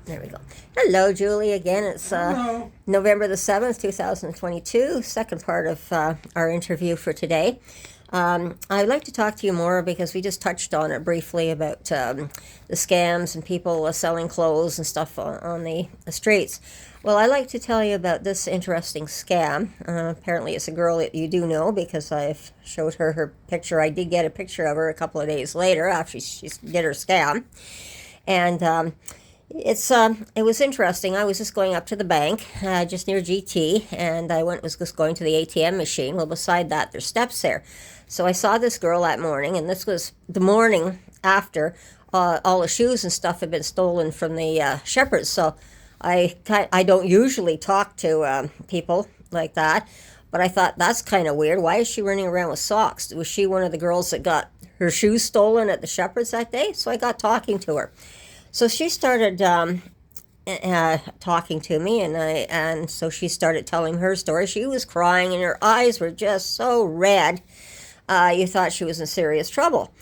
There we go. Hello, Julie. Again, it's November the 7th, 2022, second part of our interview for today. I'd like to talk to you more because we just touched on it briefly about the scams and people selling clothes and stuff on the streets. Well, I'd like to tell you about this interesting scam. Apparently, it's a girl that you do know because I've showed her picture. I did get a picture of her a couple of days later after she did her scam. And it was interesting. I was just going up to the bank, just near GT, and was just going to the ATM machine. Well, beside that, there's steps there. So I saw this girl that morning, and this was the morning after all the shoes and stuff had been stolen from the shepherds. So I don't usually talk to people like that, but I thought that's kind of weird. Why is she running around with socks? Was she one of the girls that got her shoes stolen at the shepherds that day? So I got talking to her. So she started talking to me, and so she started telling her story. She was crying, and her eyes were just so red. You thought she was in serious trouble.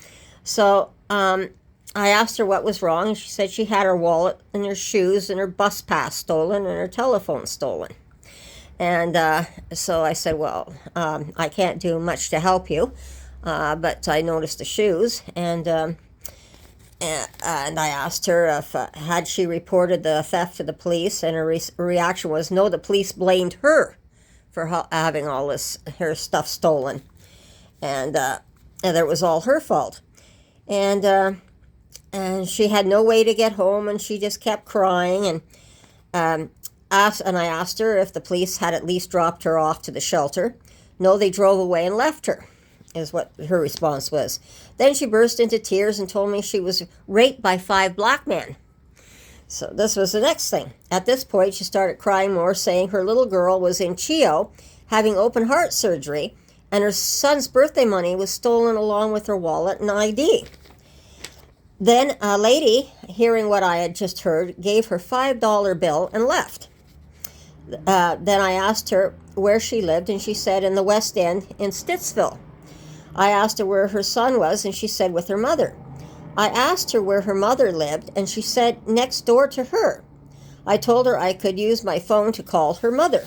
So I asked her what was wrong, and she said she had her wallet and her shoes and her bus pass stolen and her telephone stolen. And so I said, well, I can't do much to help you, but I noticed the shoes, and I asked her if had she reported the theft to the police, and her reaction was no. The police blamed her for having all her stuff stolen, and that it was all her fault. And she had no way to get home, and she just kept crying. And I asked her if the police had at least dropped her off to the shelter. No, they drove away and left her, is what her response was. Then she burst into tears and told me she was raped by 5 black men. So this was the next thing. At this point, she started crying more, saying her little girl was in Chio having open heart surgery, and her son's birthday money was stolen along with her wallet and ID. Then a lady, hearing what I had just heard, gave her $5 bill and left. Then I asked her where she lived, and she said in the West End in Stittsville. I asked her where her son was, and she said with her mother. I asked her where her mother lived, and she said next door to her. I told her I could use my phone to call her mother.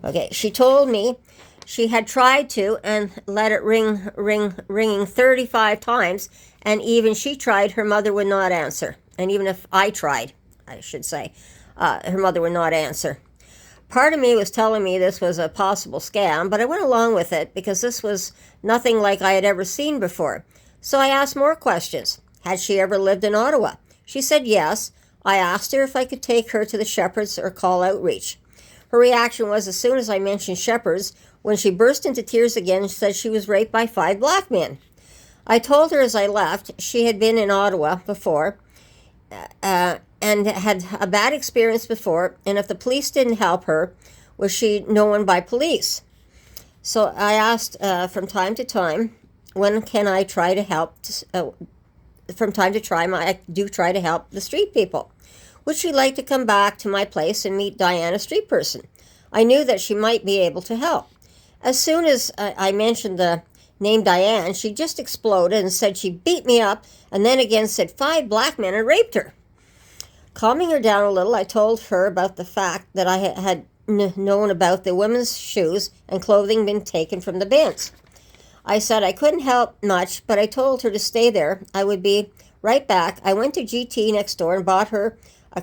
Okay, she told me she had tried to and let it ringing 35 times, and even she tried, her mother would not answer. And even if I tried, I should say, her mother would not answer. Part of me was telling me this was a possible scam, but I went along with it because this was nothing like I had ever seen before. So I asked more questions. Had she ever lived in Ottawa? She said yes. I asked her if I could take her to the Shepherds or call outreach. Her reaction was as soon as I mentioned Shepherds, when she burst into tears again and said she was raped by 5 black men. I told her as I left she had been in Ottawa before, and had a bad experience before, and if the police didn't help her, was she known by police? So I asked from time to time, when can I try to help? From time to time, I do try to help the street people. Would she like to come back to my place and meet Diane, a street person? I knew that she might be able to help. As soon as I mentioned the name Diane, she just exploded and said she beat me up, and then again said 5 black men had raped her. Calming her down a little, I told her about the fact that I had known about the women's shoes and clothing being taken from the bins. I said I couldn't help much, but I told her to stay there. I would be right back. I went to GT next door and bought her a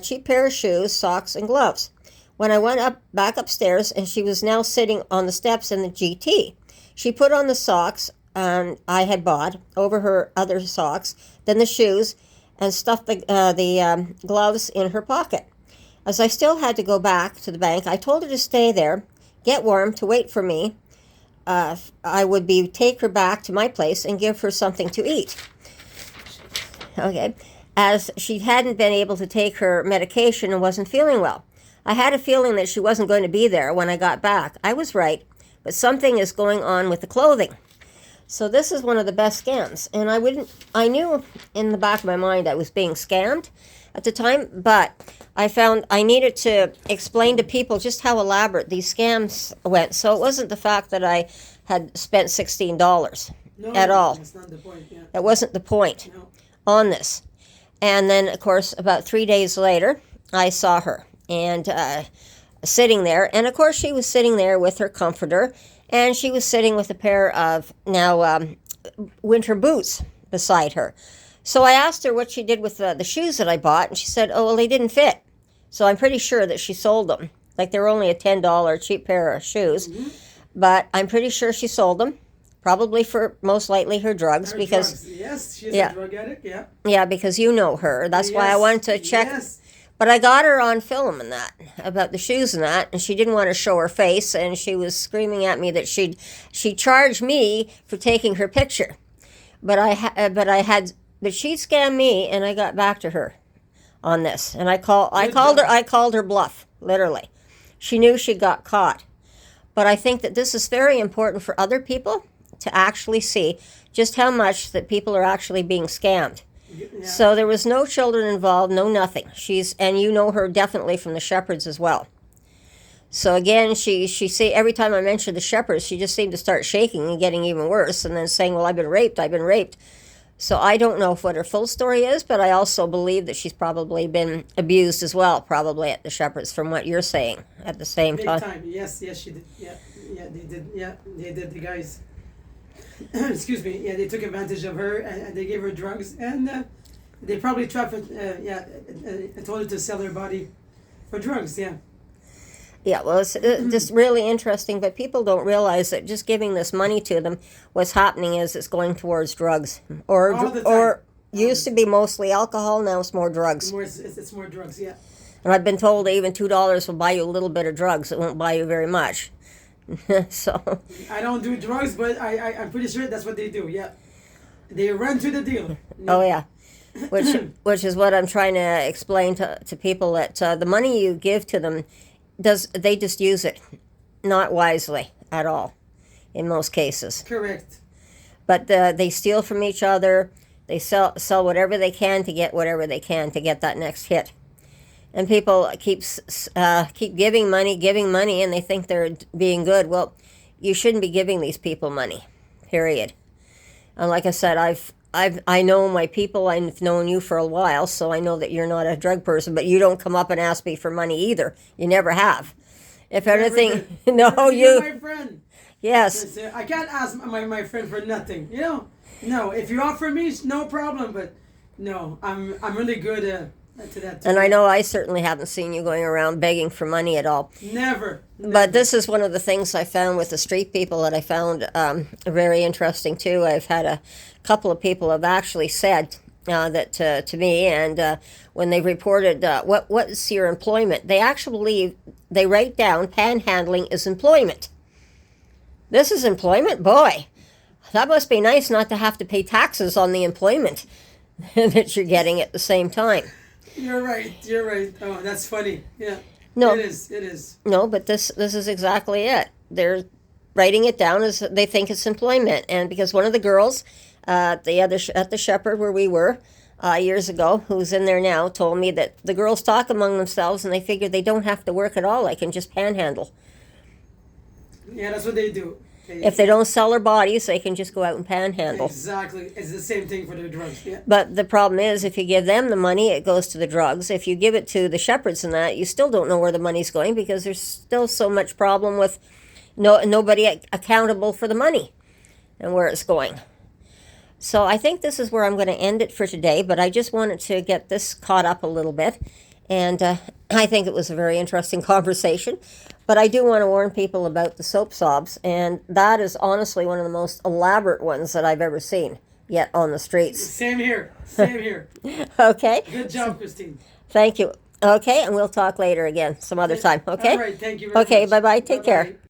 cheap pair of shoes, socks, and gloves. When I went back upstairs, and she was now sitting on the steps in the GT, she put on the socks I had bought over her other socks, then the shoes, and stuffed the gloves in her pocket. As I still had to go back to the bank, I told her to stay there, get warm, to wait for me. I would take her back to my place and give her something to eat. Okay, as she hadn't been able to take her medication and wasn't feeling well. I had a feeling that she wasn't going to be there when I got back. I was right, but something is going on with the clothing. So this is one of the best scams, and I knew in the back of my mind I was being scammed at the time, but I found I needed to explain to people just how elaborate these scams went. So it wasn't the fact that I had spent $16 at all. That's not the point. Yeah. That wasn't the point on this. And then, of course, about 3 days later, I saw her and sitting there. And, of course, she was sitting there with her comforter, and she was sitting with a pair of winter boots beside her. So I asked her what she did with the shoes that I bought, and she said, oh, well, they didn't fit. So I'm pretty sure that she sold them. Like, they were only a $10 cheap pair of shoes. Mm-hmm. But I'm pretty sure she sold them. Probably for, most likely, her drugs. Because drugs. Yes, she's a drug addict, yeah. Yeah, because you know her. That's why I wanted to check. Yes. But I got her on film and that, about the shoes and that, and she didn't want to show her face, and she was screaming at me that she charged me for taking her picture. But she scammed me, and I got back to her on this. And I called her bluff, literally. She knew she got caught. But I think that this is very important for other people to actually see just how much that people are actually being scammed. Yeah. So there was no children involved, no nothing. And you know her definitely from the Shepherds as well. So again, she every time I mentioned the Shepherds, she just seemed to start shaking and getting even worse, and then saying, well, I've been raped. So I don't know what her full story is, but I also believe that she's probably been abused as well, probably at the Shepherds, from what you're saying at the same Big time. time. Yes, she did. Yeah, they did. Yeah, they did. The guys. Excuse me. Yeah, they took advantage of her and they gave her drugs, and they probably trafficked. Told her to sell her body for drugs. Yeah. Yeah, well, it's just really interesting, but people don't realize that just giving this money to them, what's happening is it's going towards drugs, or used to be mostly alcohol, now it's more drugs. It's more drugs, yeah. And I've been told that even $2 will buy you a little bit of drugs. It won't buy you very much. So I don't do drugs, but I'm pretty sure that's what they do. Yeah, they run to the deal. Oh yeah, which is what I'm trying to explain to people, that the money you give to them, they just use it not wisely at all in most cases. Correct. But they steal from each other. They sell whatever they can to get whatever they can to get that next hit. And people keep giving money, and they think they're being good. Well, you shouldn't be giving these people money, period. And like I said, I know my people. I've known you for a while, so I know that you're not a drug person. But you don't come up and ask me for money either. You never have. If anything, no, you're my friend. Yes. I can't ask my friend for nothing. You know, no. If you offer me, no problem. But no, I'm really good to that. And I know I certainly haven't seen you going around begging for money at all. Never. But this is one of the things I found with the street people that I found very interesting too. I've had a couple of people have actually said that to me, and when they reported what's your employment, they actually they write down panhandling is employment. This is employment? Boy, that must be nice not to have to pay taxes on the employment that you're getting at the same time. You're right. Oh, that's funny. Yeah. No. It is. No, but this is exactly it. They're writing it down as they think it's employment. And because one of the girls at the Shepherd where we were years ago, who's in there now, told me that the girls talk among themselves and they figure they don't have to work at all. They can just panhandle. Yeah, that's what they do. If they don't sell their bodies, they can just go out and panhandle. Exactly. It's the same thing for their drugs. Yeah. But the problem is, if you give them the money, it goes to the drugs. If you give it to the Shepherds and that, you still don't know where the money's going, because there's still so much problem with nobody accountable for the money and where it's going. So I think this is where I'm going to end it for today, but I just wanted to get this caught up a little bit. And I think it was a very interesting conversation. But I do want to warn people about the soap sobs, and that is honestly one of the most elaborate ones that I've ever seen yet on the streets. Same here. Okay. Good job, Christine. Thank you. Okay, and we'll talk later again some other time, okay? All right, thank you very much. Okay, bye-bye. Take care.